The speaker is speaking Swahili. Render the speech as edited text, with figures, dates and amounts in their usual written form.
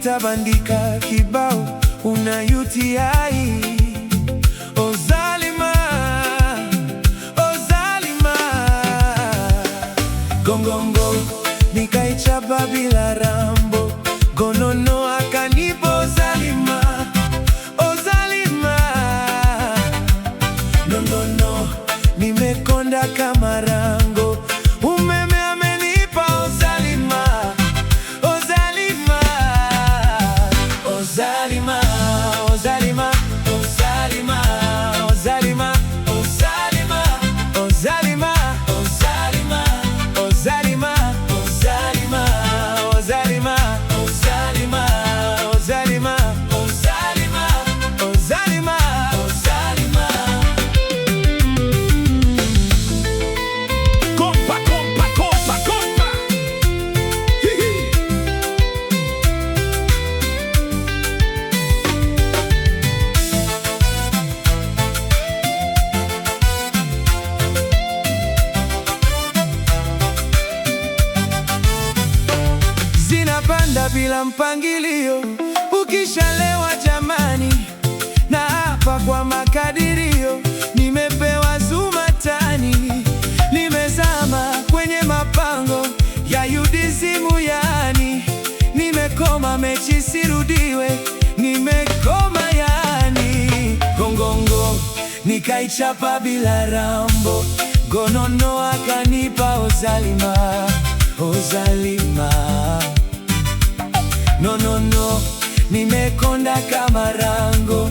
nitabandika kibao, una UTI. Ozalima, Ozalima. Gongongo nikaichapa bila rambo, gonono akanipa Ozalima. Ozalima, no, nimekonda kama rango, umeme amenipa Ozalima. Ozalima, Ozalima, Ozalima, Ozalima, Ozalima, Ozalima, Ozalima, Ozalima, Ozalima, Ozalima, Ozalima, Ozalima, Ozalima, Ozalima, Ozalima, Ozalima. Compa, compa, compa, compa. Hihi. Zinapanda bila mpangilio, ukishalewa jamani, na hapa kwa makadirio, nimepewa zumatani, nimezama kwenye mapango ya UDSM yani, nimekoma mechi sirudiwe, nimekoma yani. Gongongo nikaichapa bila rambo, gonono akanipa Ozalima. Ozalima, no, nimekonda kama rango,